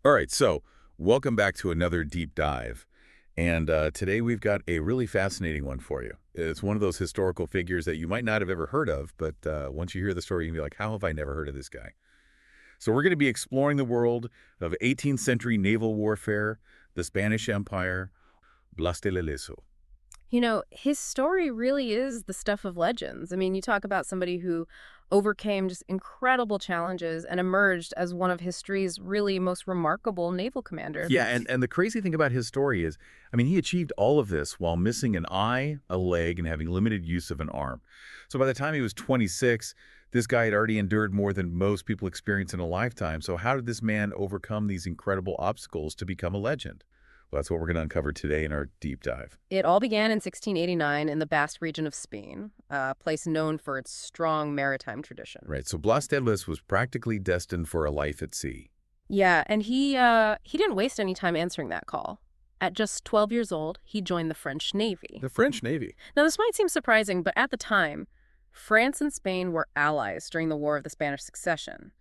All right, so welcome back to another deep dive. And today we've got a really fascinating one for you. It's one of those historical figures that you might not have ever heard of, but once you hear the story, you can be like, how have I never heard of this guy? So we're going to be exploring the world of 18th century naval warfare, the Spanish Empire, Blas de Lezo. His story really is the stuff of legends. I mean, you talk about somebody who overcame just incredible challenges and emerged as one of history's really most remarkable naval commanders. Yeah, and the crazy thing about his story is, I mean, he achieved all of this while missing an eye, a leg, and having limited use of an arm. So by the time he was 26, this guy had already endured more than most people experience in a lifetime. So how did this man overcome these incredible obstacles to become a legend? Well, that's what we're going to uncover today in our deep dive. It all began in 1689 in the Basque region of Spain, a place known for its strong maritime tradition. Right, so Blas de Lezo was practically destined for a life at sea. Yeah, and he didn't waste any time answering that call. At just 12 years old, he joined the French Navy. The French Navy. Now, this might seem surprising, but at the time, France and Spain were allies during the War of the Spanish Succession.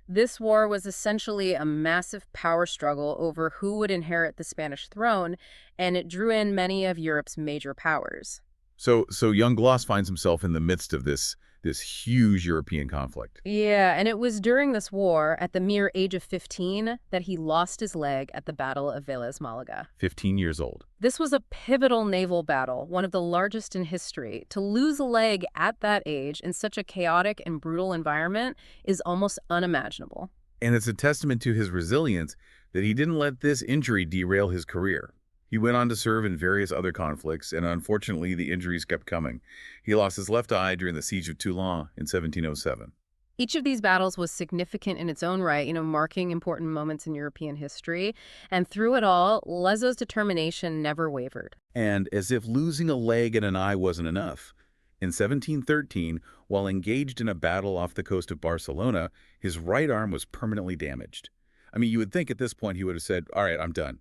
This war was essentially a massive power struggle over who would inherit the Spanish throne, and it drew in many of Europe's major powers. So young Blas finds himself in the midst of this huge European conflict. Yeah, and it was during this war, at the mere age of 15, that he lost his leg at the Battle of Vélez Málaga. 15 years old. This was a pivotal naval battle, one of the largest in history. To lose a leg at that age in such a chaotic and brutal environment is almost unimaginable. And it's a testament to his resilience that he didn't let this injury derail his career. He went on to serve in various other conflicts, and unfortunately, the injuries kept coming. He lost his left eye during the Siege of Toulon in 1707. Each of these battles was significant in its own right, marking important moments in European history. And through it all, Lezo's determination never wavered. And as if losing a leg and an eye wasn't enough, in 1713, while engaged in a battle off the coast of Barcelona, his right arm was permanently damaged. I mean, you would think at this point he would have said, all right, I'm done.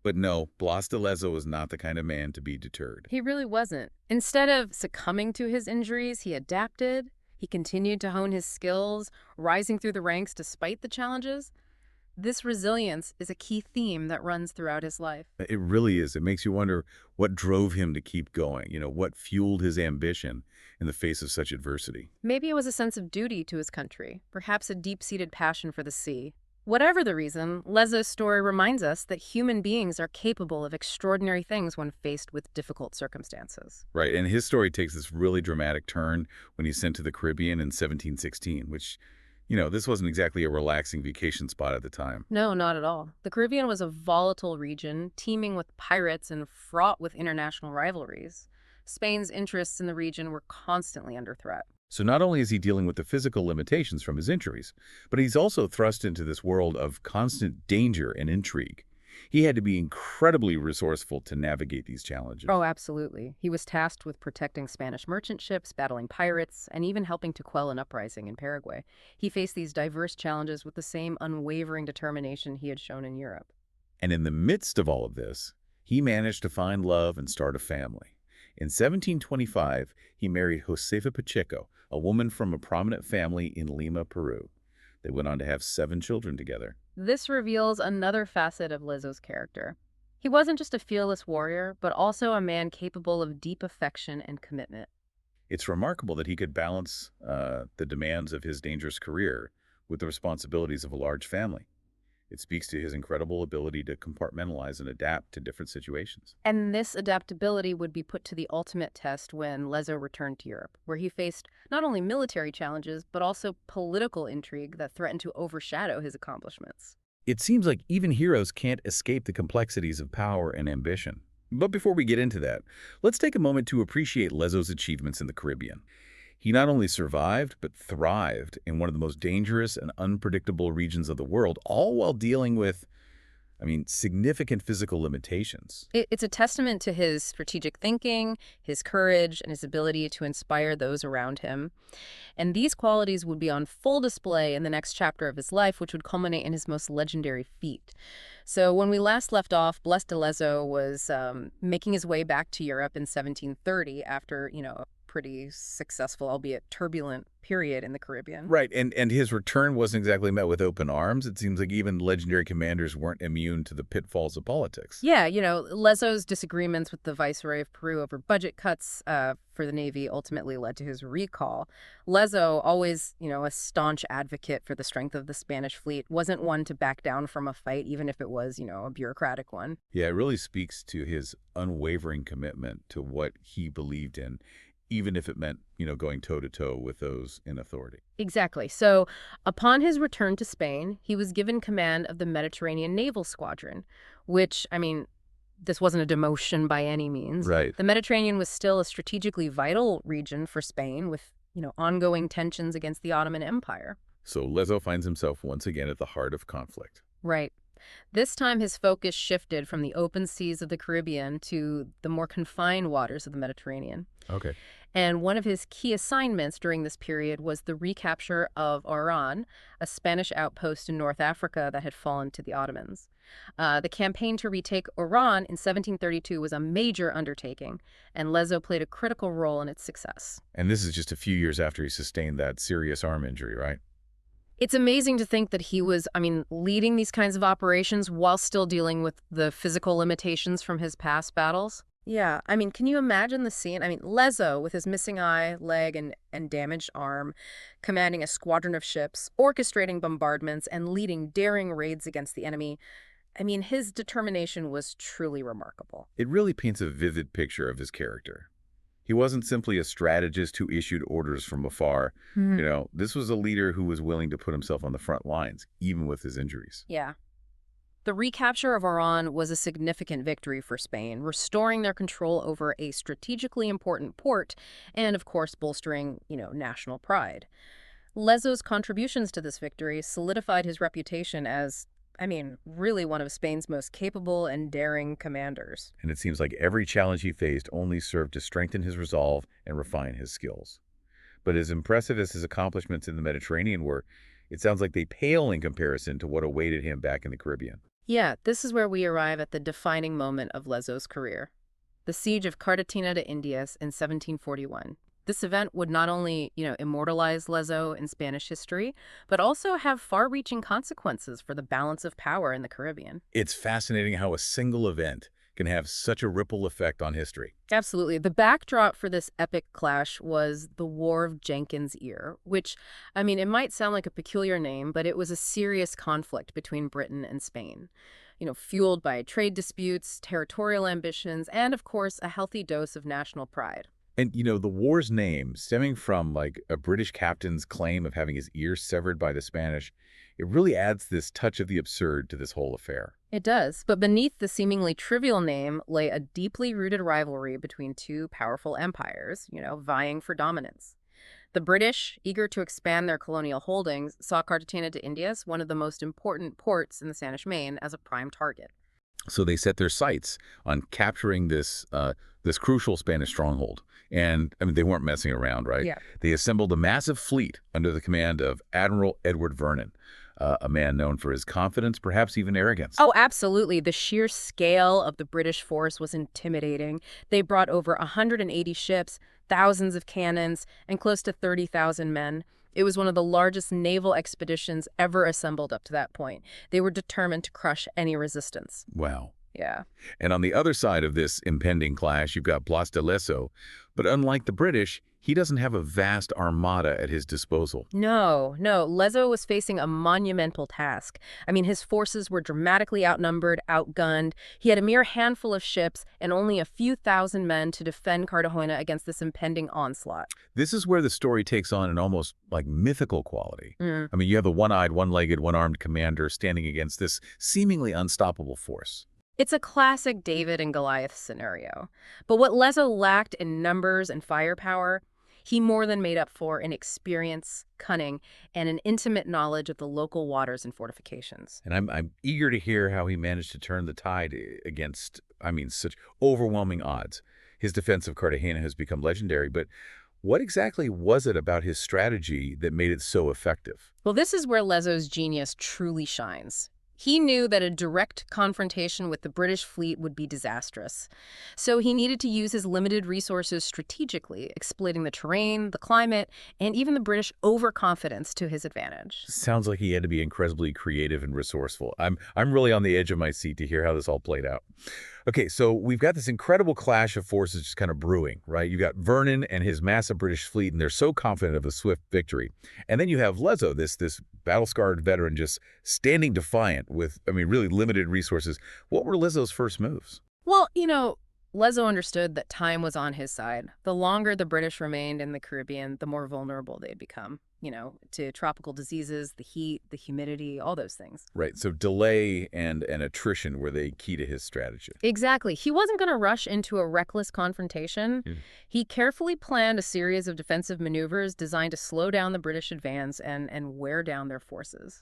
But no, Blas de Lezo was not the kind of man to be deterred. He really wasn't. Instead of succumbing to his injuries, he adapted. He continued to hone his skills, rising through the ranks despite the challenges. This resilience is a key theme that runs throughout his life. It really is. It makes you wonder what drove him to keep going, what fueled his ambition in the face of such adversity. Maybe it was a sense of duty to his country, perhaps a deep-seated passion for the sea. Whatever the reason, Lezo's story reminds us that human beings are capable of extraordinary things when faced with difficult circumstances. Right, and his story takes this really dramatic turn when he's sent to the Caribbean in 1716, which, this wasn't exactly a relaxing vacation spot at the time. No, not at all. The Caribbean was a volatile region, teeming with pirates and fraught with international rivalries. Spain's interests in the region were constantly under threat. So not only is he dealing with the physical limitations from his injuries, but he's also thrust into this world of constant danger and intrigue. He had to be incredibly resourceful to navigate these challenges. Oh, absolutely. He was tasked with protecting Spanish merchant ships, battling pirates, and even helping to quell an uprising in Paraguay. He faced these diverse challenges with the same unwavering determination he had shown in Europe. And in the midst of all of this, he managed to find love and start a family. In 1725, he married Josefa Pacheco, a woman from a prominent family in Lima, Peru. They went on to have 7 children together. This reveals another facet of Lezo's character. He wasn't just a fearless warrior, but also a man capable of deep affection and commitment. It's remarkable that he could balance the demands of his dangerous career with the responsibilities of a large family. It speaks to his incredible ability to compartmentalize and adapt to different situations. And this adaptability would be put to the ultimate test when Lezo returned to Europe, where he faced not only military challenges, but also political intrigue that threatened to overshadow his accomplishments. It seems like even heroes can't escape the complexities of power and ambition. But before we get into that, let's take a moment to appreciate Lezo's achievements in the Caribbean. He not only survived, but thrived in one of the most dangerous and unpredictable regions of the world, all while dealing with, significant physical limitations. It's a testament to his strategic thinking, his courage, and his ability to inspire those around him. And these qualities would be on full display in the next chapter of his life, which would culminate in his most legendary feat. So when we last left off, Blas de Lezo was making his way back to Europe in 1730 after, pretty successful, albeit turbulent, period in the Caribbean. Right, and his return wasn't exactly met with open arms. It seems like even legendary commanders weren't immune to the pitfalls of politics. Yeah, Lezo's disagreements with the Viceroy of Peru over budget cuts for the Navy ultimately led to his recall. Lezo, always, a staunch advocate for the strength of the Spanish fleet, wasn't one to back down from a fight, even if it was, a bureaucratic one. Yeah, it really speaks to his unwavering commitment to what he believed in, even if it meant, going toe-to-toe with those in authority. Exactly. So, upon his return to Spain, he was given command of the Mediterranean Naval Squadron, which, this wasn't a demotion by any means. Right. The Mediterranean was still a strategically vital region for Spain with, ongoing tensions against the Ottoman Empire. So Lezo finds himself once again at the heart of conflict. Right. This time his focus shifted from the open seas of the Caribbean to the more confined waters of the Mediterranean. Okay. And one of his key assignments during this period was the recapture of Oran, a Spanish outpost in North Africa that had fallen to the Ottomans. The campaign to retake Oran in 1732 was a major undertaking, and Lezo played a critical role in its success. And this is just a few years after he sustained that serious arm injury, right? It's amazing to think that he was, leading these kinds of operations while still dealing with the physical limitations from his past battles. Yeah, can you imagine the scene? Lezo, with his missing eye, leg, and damaged arm, commanding a squadron of ships, orchestrating bombardments, and leading daring raids against the enemy. His determination was truly remarkable. It really paints a vivid picture of his character. He wasn't simply a strategist who issued orders from afar. This was a leader who was willing to put himself on the front lines, even with his injuries. Yeah. The recapture of Oran was a significant victory for Spain, restoring their control over a strategically important port and, of course, bolstering, national pride. Lezo's contributions to this victory solidified his reputation as, really one of Spain's most capable and daring commanders. And it seems like every challenge he faced only served to strengthen his resolve and refine his skills. But as impressive as his accomplishments in the Mediterranean were, it sounds like they pale in comparison to what awaited him back in the Caribbean. Yeah, this is where we arrive at the defining moment of Lezo's career. The siege of Cartagena de Indias in 1741. This event would not only, immortalize Lezo in Spanish history, but also have far-reaching consequences for the balance of power in the Caribbean. It's fascinating how a single event can have such a ripple effect on history. Absolutely. The backdrop for this epic clash was the War of Jenkins' Ear, which, it might sound like a peculiar name, but it was a serious conflict between Britain and Spain. Fueled by trade disputes, territorial ambitions, and, of course, a healthy dose of national pride. And, the war's name, stemming from, a British captain's claim of having his ear severed by the Spanish, it really adds this touch of the absurd to this whole affair. It does, but beneath the seemingly trivial name lay a deeply rooted rivalry between two powerful empires, vying for dominance. The British, eager to expand their colonial holdings, saw Cartagena de Indias, one of the most important ports in the Spanish Main, as a prime target. So they set their sights on capturing this crucial Spanish stronghold. And, they weren't messing around, right? Yeah. They assembled a massive fleet under the command of Admiral Edward Vernon, a man known for his confidence, perhaps even arrogance. Oh, absolutely. The sheer scale of the British force was intimidating. They brought over 180 ships, thousands of cannons, and close to 30,000 men. It was one of the largest naval expeditions ever assembled up to that point. They were determined to crush any resistance. Wow. Yeah. And on the other side of this impending clash, you've got Blas de Lezo. But unlike the British, he doesn't have a vast armada at his disposal. No. Lezo was facing a monumental task. His forces were dramatically outnumbered, outgunned. He had a mere handful of ships and only a few thousand men to defend Cartagena against this impending onslaught. This is where the story takes on an almost mythical quality. Mm. You have the one-eyed, one-legged, one-armed commander standing against this seemingly unstoppable force. It's a classic David and Goliath scenario. But what Lezo lacked in numbers and firepower, he more than made up for in experience, cunning, and an intimate knowledge of the local waters and fortifications. And I'm eager to hear how he managed to turn the tide against, such overwhelming odds. His defense of Cartagena has become legendary, but what exactly was it about his strategy that made it so effective? Well, this is where Lezo's genius truly shines. He knew that a direct confrontation with the British fleet would be disastrous. So he needed to use his limited resources strategically, exploiting the terrain, the climate, and even the British overconfidence to his advantage. Sounds like he had to be incredibly creative and resourceful. I'm really on the edge of my seat to hear how this all played out. Okay, so we've got this incredible clash of forces just kind of brewing, right? You got Vernon and his massive British fleet, and they're so confident of a swift victory. And then you have Lezo, this battle-scarred veteran, just standing defiant with, really limited resources. What were Lezo's first moves? Well, Lezo understood that time was on his side. The longer the British remained in the Caribbean, the more vulnerable they'd become, to tropical diseases, the heat, the humidity, all those things. Right, so delay and attrition were the key to his strategy. Exactly. He wasn't going to rush into a reckless confrontation. Yeah. He carefully planned a series of defensive maneuvers designed to slow down the British advance and wear down their forces.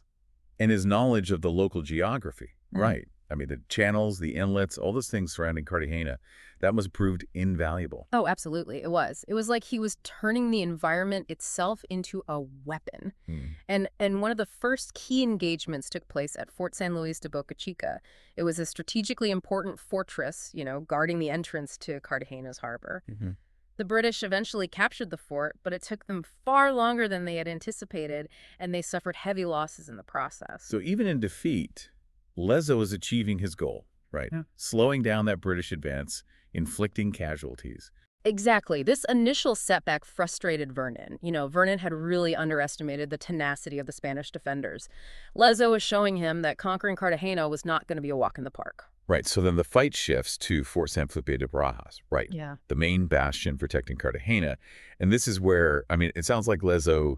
And his knowledge of the local geography, right. The channels, the inlets, all those things surrounding Cartagena, that must have proved invaluable. Oh, absolutely. It was. It was like he was turning the environment itself into a weapon. And one of the first key engagements took place at Fort San Luis de Boca Chica. It was a strategically important fortress, guarding the entrance to Cartagena's harbor. The British eventually captured the fort, but it took them far longer than they had anticipated, and they suffered heavy losses in the process. So even in defeat, Lezo is achieving his goal, right? Yeah. Slowing down that British advance, inflicting casualties. Exactly. This initial setback frustrated Vernon. Vernon had really underestimated the tenacity of the Spanish defenders. Lezo was showing him that conquering Cartagena was not going to be a walk in the park. Right, so then the fight shifts to Fort San Felipe de Barajas, right? Yeah. The main bastion protecting Cartagena. And this is where, it sounds like Lezo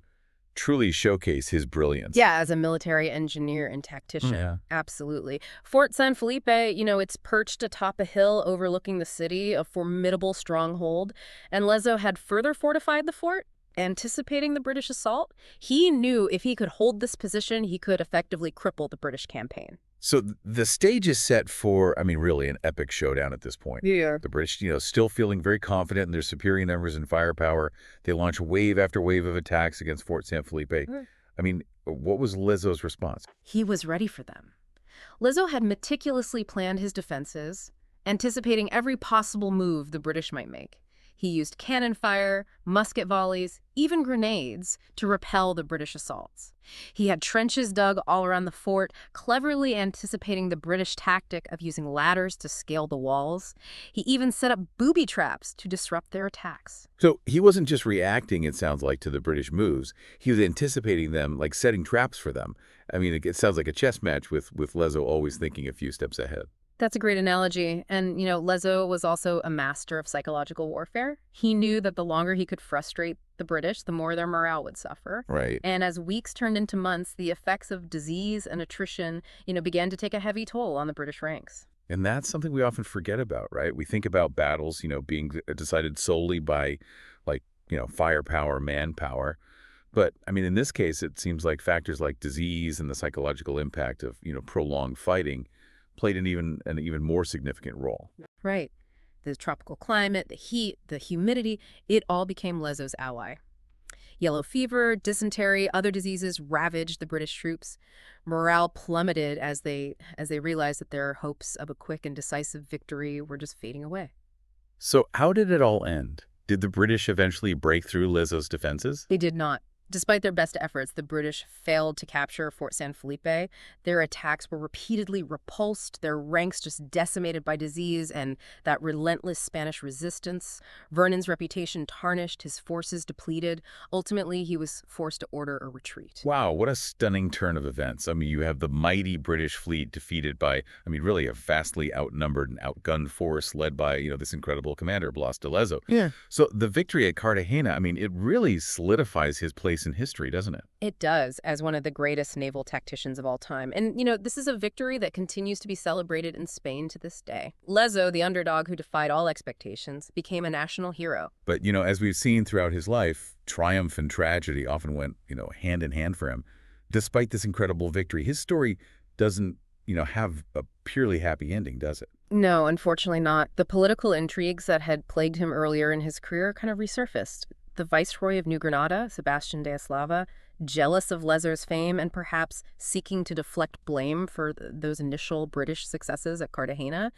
truly showcased his brilliance. Yeah, as a military engineer and tactician. Yeah. Absolutely. Fort San Felipe, it's perched atop a hill overlooking the city, a formidable stronghold. And Lezo had further fortified the fort, anticipating the British assault. He knew if he could hold this position, he could effectively cripple the British campaign. So the stage is set for, really an epic showdown at this point. Yeah. The British, still feeling very confident in their superior numbers and firepower. They launch wave after wave of attacks against Fort San Felipe. What was Lezo's response? He was ready for them. Lezo had meticulously planned his defenses, anticipating every possible move the British might make. He used cannon fire, musket volleys, even grenades to repel the British assaults. He had trenches dug all around the fort, cleverly anticipating the British tactic of using ladders to scale the walls. He even set up booby traps to disrupt their attacks. So he wasn't just reacting, it sounds like, to the British moves. He was anticipating them, like setting traps for them. It sounds like a chess match with Lezo always thinking a few steps ahead. That's a great analogy. And, Lezo was also a master of psychological warfare. He knew that the longer he could frustrate the British, the more their morale would suffer. Right. And as weeks turned into months, the effects of disease and attrition, began to take a heavy toll on the British ranks. And that's something we often forget about, right? We think about battles, being decided solely by, firepower, manpower. But, in this case, it seems like factors like disease and the psychological impact of, prolonged fighting played an even more significant role. Right. The tropical climate, the heat, the humidity, it all became Lezo's ally. Yellow fever, dysentery, other diseases ravaged the British troops. Morale plummeted as they realized that their hopes of a quick and decisive victory were just fading away. So how did it all end? Did the British eventually break through Lezo's defenses? They did not. Despite their best efforts, the British failed to capture Fort San Felipe. Their attacks were repeatedly repulsed, their ranks just decimated by disease and that relentless Spanish resistance. Vernon's reputation tarnished, his forces depleted. Ultimately, he was forced to order a retreat. Wow, what a stunning turn of events. You have the mighty British fleet defeated by, really a vastly outnumbered and outgunned force led by, this incredible commander, Blas de Lezo. Yeah. So the victory at Cartagena, it really solidifies his place in history, doesn't it? It does, as one of the greatest naval tacticians of all time. And, this is a victory that continues to be celebrated in Spain to this day. Lezo, the underdog who defied all expectations, became a national hero. But, as we've seen throughout his life, triumph and tragedy often went, hand in hand for him. Despite this incredible victory, his story doesn't, have a purely happy ending, does it? No, unfortunately not. The political intrigues that had plagued him earlier in his career kind of resurfaced. The Viceroy of New Granada, Sebastian de Eslava, jealous of Lezo's fame and perhaps seeking to deflect blame for those initial British successes at Cartagena,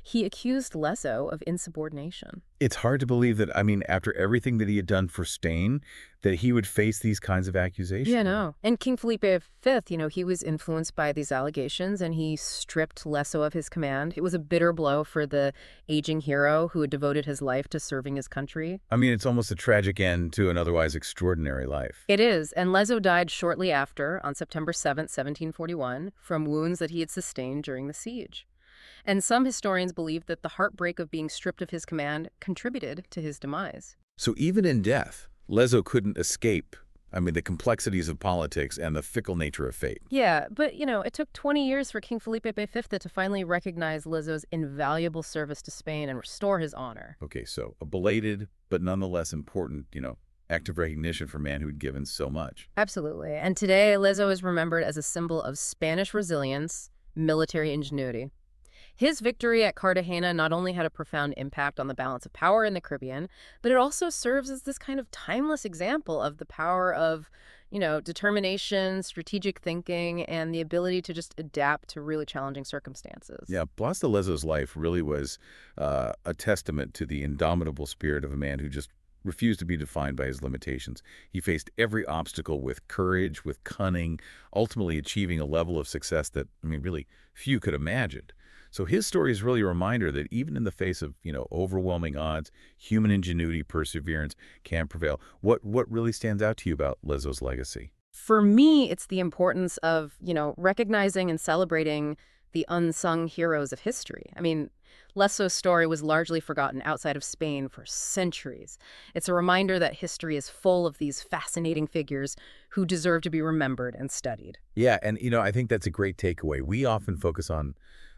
he accused Lezo of insubordination. It's hard to believe that, I mean, after everything that he had done for Spain, that he would face these kinds of accusations. Yeah, no. And King Felipe V, he was influenced by these allegations and he stripped Lezo of his command. It was a bitter blow for the aging hero who had devoted his life to serving his country. I mean, it's almost a tragic end to an otherwise extraordinary life. It is, and Lezo died shortly after, on September 7th, 1741, from wounds that he had sustained during the siege. And some historians believe that the heartbreak of being stripped of his command contributed to his demise. So even in death, Lezo couldn't escape, I mean, the complexities of politics and the fickle nature of fate. Yeah, but, it took 20 years for King Felipe V to finally recognize Lezo's invaluable service to Spain and restore his honor. Okay, so a belated but nonetheless important, act of recognition for a man who'd given so much. Absolutely. And today, Lezo is remembered as a symbol of Spanish resilience, military ingenuity. His victory at Cartagena not only had a profound impact on the balance of power in the Caribbean, but it also serves as this kind of timeless example of the power of, determination, strategic thinking, and the ability to just adapt to really challenging circumstances. Yeah, Blas de Lezo's life really was a testament to the indomitable spirit of a man who just refused to be defined by his limitations. He faced every obstacle with courage, with cunning, ultimately achieving a level of success that, I mean, really few could imagine. So his story is really a reminder that even in the face of, overwhelming odds, human ingenuity, perseverance can prevail. What really stands out to you about Lezo's legacy? For me, it's the importance of, recognizing and celebrating the unsung heroes of history. I mean, Lezo's story was largely forgotten outside of Spain for centuries. It's a reminder that history is full of these fascinating figures who deserve to be remembered and studied. Yeah, and, I think that's a great takeaway. We often focus on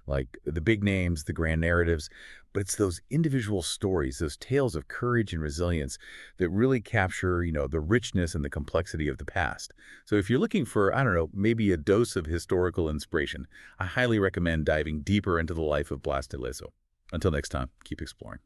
like the big names, the grand narratives, but it's those individual stories, those tales of courage and resilience that really capture, the richness and the complexity of the past. So if you're looking for, I don't know, maybe a dose of historical inspiration, I highly recommend diving deeper into the life of Blas de Lezo. Until next time, keep exploring.